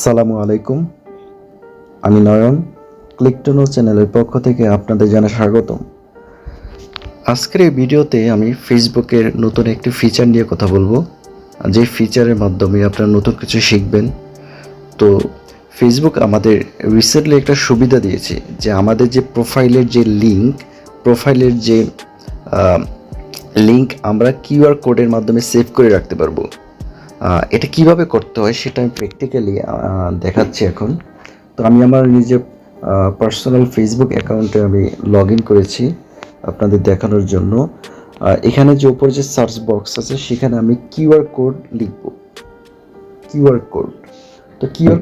আসসালামু আলাইকুম, আমি নয়ন। ক্লিক টু নো চ্যানেলের পক্ষ থেকে আপনাদের জানাই স্বাগতম। আজকের এই ভিডিওতে আমি ফেসবুকের নতুন একটি ফিচার নিয়ে কথা বলবো, যে ফিচারের মাধ্যমে আপনারা নতুন কিছু শিখবেন। তো ফেসবুক আমাদের রিসেন্টলি একটা সুবিধা দিয়েছে যে আমাদের যে প্রোফাইলের যে লিঙ্ক আমরা কিউআর কোডের মাধ্যমে সেভ করে রাখতে পারবো। এটা কিভাবে করতে হয় সেটা আমি প্র্যাকটিক্যালি দেখাচ্ছি এখন। তো আমি আমার নিজের পার্সোনাল ফেসবুক অ্যাকাউন্টে আমি লগ ইন করেছি আপনাদের দেখানোর জন্য। এখানে যে উপরে যে সার্চ বক্স আছে সেখানে আমি কিউআর কোড লিখব। কিউআর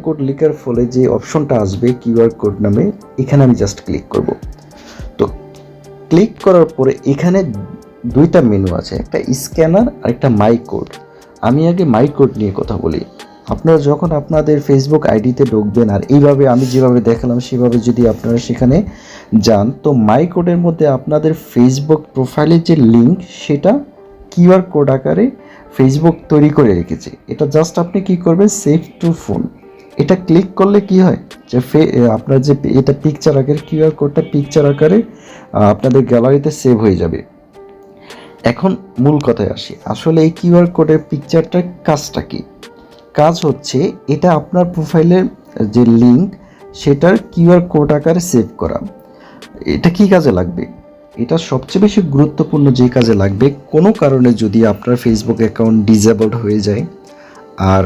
কোড লেখার ফলে যে অপশনটা আসবে কিউআর কোড নামে, এখানে আমি জাস্ট ক্লিক করব। তো ক্লিক করার পরে এখানে দুইটা মেনু আছে, একটা স্ক্যানার আর একটা মাই কোড। আমি আগে মাই কোড নিয়ে কথা বলি। আপনারা যখন আপনাদের ফেসবুক আইডিতে ঢুকবেন আর এইভাবে আমি যেভাবে দেখালাম সেভাবে যদি আপনারা সেখানে যান, তো মাই কোডের মধ্যে আপনাদের ফেসবুক প্রোফাইলের যে লিঙ্ক সেটা কিউআর কোড আকারে ফেসবুক তৈরি করে রেখেছে। এটা জাস্ট আপনি কি করবেন, সেভ টু ফোন এটা ক্লিক করলে কি হয় যে আপনার যে এটা পিকচার আকারে কিউআর কোডটা পিকচার আকারে আপনাদের গ্যালারিতে সেভ হয়ে যাবে। এখন মূল কথায় আসি, আসলে এই কিউআর কোডের পিকচারটার কাজটা কি? কাজ হচ্ছে এটা আপনার প্রোফাইলের যে লিঙ্ক সেটার কিউআর কোড আকারে সেভ করা। এটা কি কাজে লাগবে? এটা সবচেয়ে বেশি গুরুত্বপূর্ণ যে কাজে লাগবে, কোনো কারণে যদি আপনার ফেসবুক অ্যাকাউন্ট ডিসেবলড হয়ে যায় আর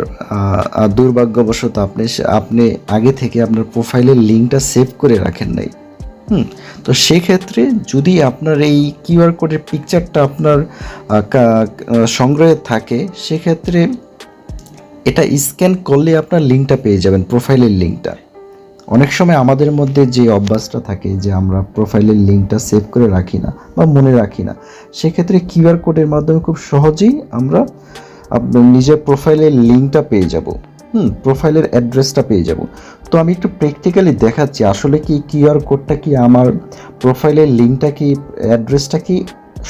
দুর্ভাগ্যবশত আপনি আগে থেকে আপনার প্রোফাইলের লিঙ্কটা সেভ করে রাখেন নাই, তো সেক্ষেত্রে যদি আপনার এই কিউআর কোডের পিকচারটা আপনার সংগ্রহে থাকে, সেক্ষেত্রে এটা স্ক্যান করলে আপনার লিঙ্কটা পেয়ে যাবেন, প্রোফাইলের লিঙ্কটা। অনেক সময় আমাদের মধ্যে যে অভ্যাসটা থাকে যে আমরা প্রোফাইলের লিঙ্কটা সেভ করে রাখি না বা মনে রাখি না, সেক্ষেত্রে কিউআর কোডের মাধ্যমে খুব সহজেই আমরা আপনার নিজের প্রোফাইলের লিঙ্কটা পেয়ে যাব, প্রোফাইলের অ্যাড্রেসটা পেয়ে যাব। তো আমি একটু প্র্যাকটিক্যালি দেখাচ্ছি আসলে কি কিউআর কোডটা কি আমার প্রোফাইলের লিঙ্কটা কি অ্যাড্রেসটা কি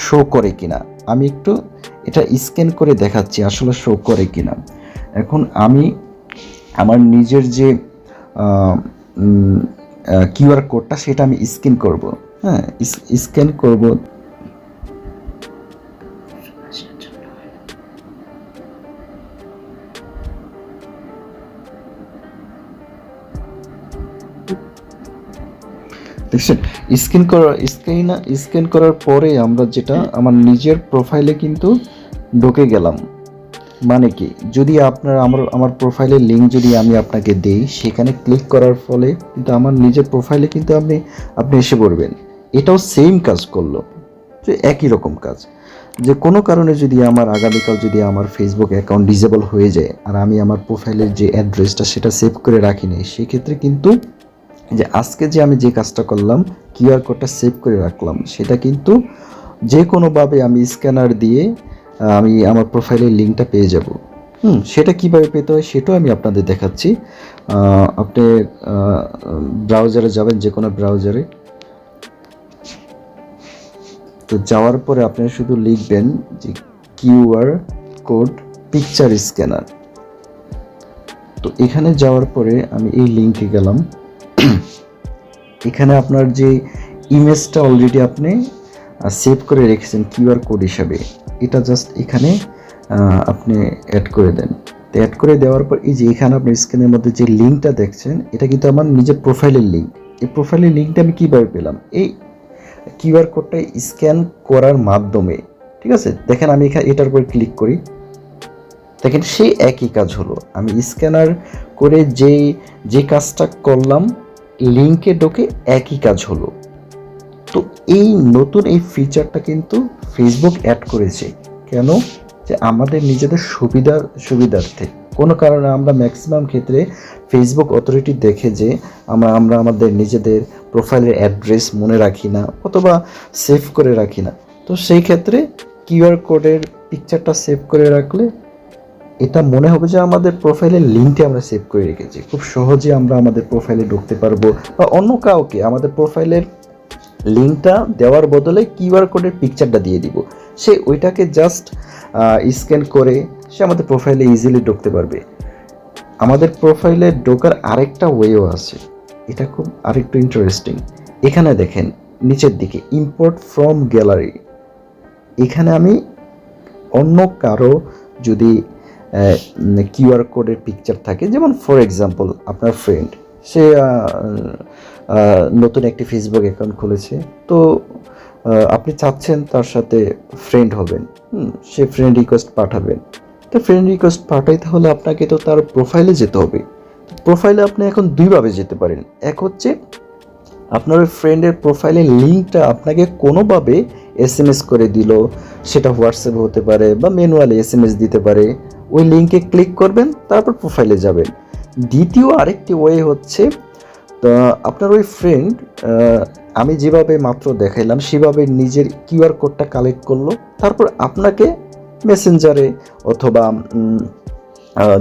শো করে কিনা। আমি একটু এটা স্ক্যান করে দেখাচ্ছি আসলে শো করে কিনা। এখন আমি আমার নিজের যে কিউআর কোডটা সেটা আমি স্ক্যান করব। স্ক্যান করব। দেখছেন, স্ক্যান করার পরে আমরা যেটা আমার নিজের প্রোফাইলে কিন্তু ঢুকে গেলাম। মানে কি, যদি আমার প্রোফাইলের লিঙ্ক যদি আমি আপনাকে দেই, সেখানে ক্লিক করার ফলে কিন্তু আমার নিজের প্রোফাইলে কিন্তু আপনি এসে পড়বেন। এটাও সেম কাজ করলো, যে একই রকম কাজ। যে কোনো কারণে যদি আগামীকাল যদি আমার ফেসবুক অ্যাকাউন্ট ডিসেবল হয়ে যায় আর আমি আমার প্রোফাইলের যে অ্যাড্রেসটা সেটা সেভ করে রাখিনি, সেক্ষেত্রে কিন্তু যে আজকে যে আমি যে কাজটা করলাম, কিউআর কোডটা সেভ করে রাখলাম, সেটা কিন্তু যে কোনোভাবে আমি স্ক্যানার দিয়ে আমি আমার প্রোফাইলের লিঙ্কটা পেয়ে যাব। সেটা কিভাবে পেতে হয় সেটাও আমি আপনাদের দেখাচ্ছি। আপনি ব্রাউজারে যাবেন, যে কোনো ব্রাউজারে। তো যাওয়ার পরে আপনি শুধু লিখবেন যে কিউআর কোড পিকচার স্ক্যানার। তো এখানে যাওয়ার পরে আমি এই লিঙ্কে গেলাম। এখানে আপনার যে ইমেজটা অলরেডি আপনি সেভ করে রেখেছেন কিউআর কোড হিসাবে, এটা জাস্ট এখানে আপনি অ্যাড করে দেন। তো অ্যাড করে দেওয়ার পর এই যে এখানে আপনার স্ক্রিনের মধ্যে যে লিঙ্কটা দেখছেন, এটা কিন্তু আমার নিজের প্রোফাইলের লিঙ্ক। এই প্রোফাইলের লিঙ্কটা আমি কীভাবে পেলাম? এই কিউআর কোডটা স্ক্যান করার মাধ্যমে। ঠিক আছে, দেখেন আমি এটার উপর ক্লিক করি, দেখেন সেই একই কাজ হলো। আমি স্ক্যানার করে যে কাজটা করলাম, লিঙ্কে ঢোকে একই কাজ হলো। তো এই নতুন এই ফিচারটা কিন্তু ফেসবুক অ্যাড করেছে কেন? যে আমাদের নিজেদের সুবিধার্থে। কোনো কারণে আমরা ম্যাক্সিমাম ক্ষেত্রে ফেসবুক অথরিটি দেখে যে আমরা আমাদের নিজেদের প্রোফাইলের অ্যাড্রেস মনে রাখি না অথবা সেভ করে রাখি না। তো সেই ক্ষেত্রে কিউআর কোডের পিকচারটা সেভ করে রাখলে এটা মনে হবে যে আমাদের প্রোফাইলের লিঙ্কটি আমরা সেভ করে রেখেছি। খুব সহজে আমরা আমাদের প্রোফাইলে ঢুকতে পারবো বা অন্য কাউকে আমাদের প্রোফাইলের লিঙ্কটা দেওয়ার বদলে কিউআর কোডের পিকচারটা দিয়ে দিব। সে ওইটাকে জাস্ট স্ক্যান করে সে আমাদের প্রোফাইলে ইজিলি ঢুকতে পারবে। আমাদের প্রোফাইলে ঢোকার আরেকটা ওয়েও আছে, এটা খুব আরেকটু ইন্টারেস্টিং। এখানে দেখেন নিচের দিকে ইম্পোর্ট ফ্রম গ্যালারি, এখানে আমি অন্য কারো যদি কিউআর কোডের পিকচার থাকে, যেমন ফর এক্সাম্পল আপনার ফ্রেন্ড, সে নতুন একটি ফেসবুক অ্যাকাউন্ট খুলেছে, তো আপনি চাচ্ছেন তার সাথে ফ্রেন্ড হবেন, সে ফ্রেন্ড রিকোয়েস্ট পাঠাবেন। তো ফ্রেন্ড রিকোয়েস্ট পাঠাইতে হলে আপনাকে তো তার প্রোফাইলে যেতে হবে। প্রোফাইলে আপনি এখন দুইভাবে যেতে পারেন। এক হচ্ছে আপনার ওই ফ্রেন্ডের প্রোফাইলের লিঙ্কটা আপনাকে কোনোভাবে এসএমএস করে দিল, সেটা হোয়াটসঅ্যাপে হতে পারে বা ম্যানুয়ালি এসএমএস দিতে পারে, ওই লিঙ্কে ক্লিক করবেন, তারপর প্রোফাইলে যাবেন। দ্বিতীয় আরেকটি ওয়ে হচ্ছে, আপনার ওই ফ্রেন্ড আমি যেভাবে মাত্র দেখাইলাম সেভাবে নিজের কিউআর কোডটা কালেক্ট করলো, তারপর আপনাকে মেসেঞ্জারে অথবা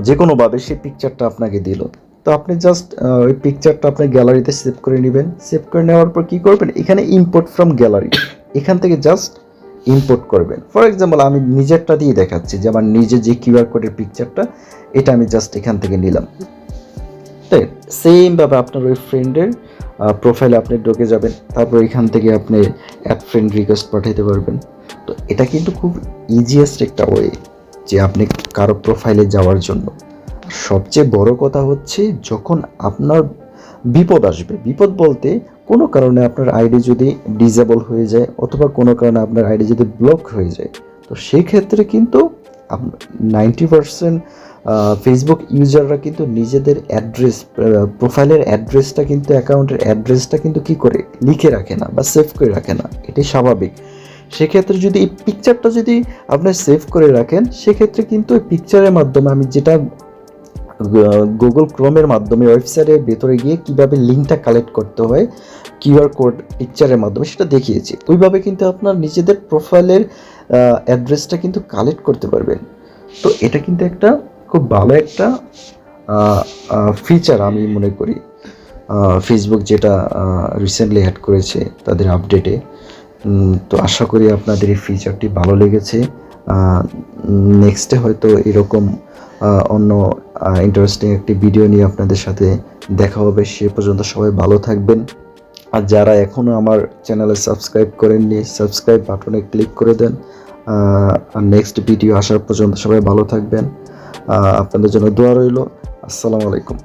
যে কোনোভাবে সেই পিকচারটা আপনাকে দিল। তো আপনি জাস্ট ওই পিকচারটা আপনার গ্যালারিতে সেভ করে নেবেন। সেভ করে নেওয়ার পর কী করবেন, এখানে ইম্পোর্ট ফ্রম গ্যালারি, এখান থেকে জাস্ট ইম্পোর্ট করবেন। ফর এক্সাম্পল আমি নিজেরটা দিয়ে দেখাচ্ছি, যে আমার নিজের যে কিউআর কোডের পিকচারটা, এটা আমি জাস্ট এখান থেকে নিলাম। তাই সেমভাবে আপনার ওই ফ্রেন্ডের প্রোফাইলে আপনি ঢুকে যাবেন, তারপর এখান থেকে আপনি অ্যাড ফ্রেন্ড রিকোয়েস্ট পাঠাতে পারবেন। তো এটা কিন্তু খুব ইজিয়েস্ট একটা ওয়ে যে আপনি কারো প্রোফাইলে যাওয়ার জন্য। সবচেয়ে বড় কথা হচ্ছে, যখন আপনার বিপদ আসবে, বিপদ বলতে কোনো কারণে আপনার আইডি যদি ডিসেবল হয়ে যায় অথবা কোনো কারণে আপনার আইডি যদি ব্লক হয়ে যায়, তো সেই ক্ষেত্রে কিন্তু 90% ফেসবুক ইউজাররা কিন্তু নিজেদের অ্যাড্রেস, প্রোফাইলের অ্যাড্রেসটা কিন্তু, অ্যাকাউন্টের অ্যাড্রেসটা কিন্তু কী করে লিখে রাখে না বা সেভ করে রাখে না, এটাই স্বাভাবিক। সেক্ষেত্রে যদি এই পিকচারটা যদি আপনি সেভ করে রাখেন, সেক্ষেত্রে কিন্তু এই পিকচারের মাধ্যমে, আমি যেটা গুগল ক্রোমের মাধ্যমে ওয়েবসাইটের ভেতরে গিয়ে কীভাবে লিঙ্কটা কালেক্ট করতে হয় কিউআর কোড পিকচারের মাধ্যমে সেটা দেখিয়েছি, ওইভাবে কিন্তু আপনার নিজেদের প্রোফাইলের অ্যাড্রেসটা কিন্তু কালেক্ট করতে পারবেন। তো এটা কিন্তু একটা খুব ভালো একটা ফিচার আমি মনে করি, ফেসবুক যেটা রিসেন্টলি অ্যাড করেছে তাদের আপডেটে। তো আশা করি আপনাদের এই ফিচারটি ভালো লেগেছে। নেক্সটে হয়তো এরকম অন্য ইন্টারেস্টিং একটি ভিডিও নিয়ে আপনাদের সাথে দেখা হবে। সে পর্যন্ত সবাই ভালো থাকবেন। আর যারা এখনও আমার চ্যানেলে সাবস্ক্রাইব করেননি, সাবস্ক্রাইব বাটনে ক্লিক করে দেন। আর নেক্সট ভিডিও আসার পর্যন্ত সবাই ভালো থাকবেন। আপনাদের জন্য দোয়া রইল। আসসালামু আলাইকুম।